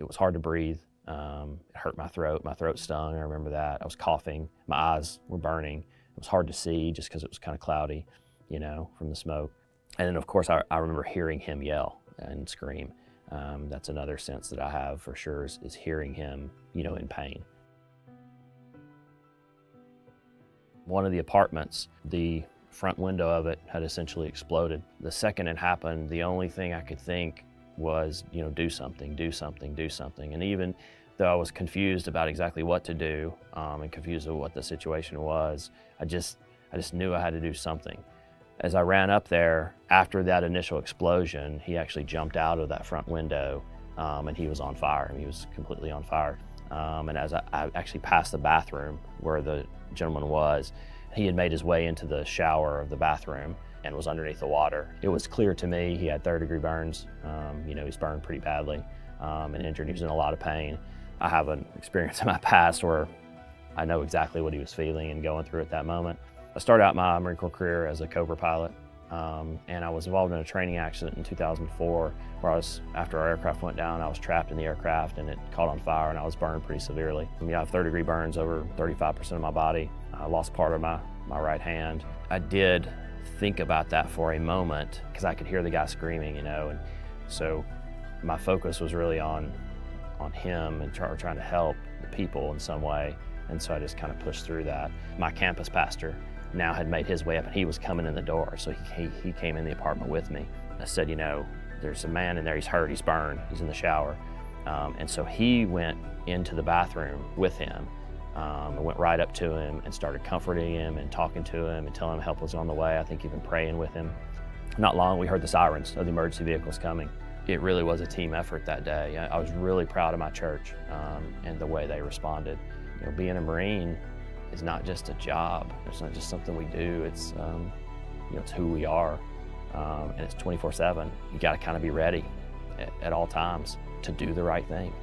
was hard to breathe. It hurt my throat stung, I remember that. I was coughing, my eyes were burning. It was hard to see just because it was kind of cloudy, you know, from the smoke. And then of course I remember hearing him yell and scream. That's another sense that I have for sure is hearing him, you know, in pain. One of the apartments, the front window of it had essentially exploded. The second it happened, the only thing I could think was, you know, do something, do something, do something. And even though I was confused about exactly what to do and confused with what the situation was, I just knew I had to do something. As I ran up there, after that initial explosion, he actually jumped out of that front window and he was on fire. He was completely on fire. And as I actually passed the bathroom where the gentleman was, he had made his way into the shower of the bathroom and was underneath the water. It was clear to me he had third-degree burns. You know, he's burned pretty badly and injured. He was in a lot of pain. I have an experience in my past where I know exactly what he was feeling and going through at that moment. I started out my Marine Corps career as a Cobra pilot, and I was involved in a training accident in 2004 where after our aircraft went down, I was trapped in the aircraft and it caught on fire and I was burned pretty severely. I mean, I have third-degree burns over 35% of my body. I lost part of my right hand. I did think about that for a moment because I could hear the guy screaming, you know, and so my focus was really on him and trying to help the people in some way, and so I just kind of pushed through that. My campus pastor now had made his way up and he was coming in the door, so he came in the apartment with me. I said, you know, there's a man in there, he's hurt, he's burned, he's in the shower. And so he went into the bathroom with him and went right up to him and started comforting him and talking to him and telling him help was on the way, I think even praying with him. Not long, we heard the sirens of the emergency vehicles coming. It really was a team effort that day. I was really proud of my church and the way they responded. You know, being a Marine is not just a job. It's not just something we do. It's, you know, it's who we are, and it's 24/7. You got to kind of be ready at all times to do the right thing.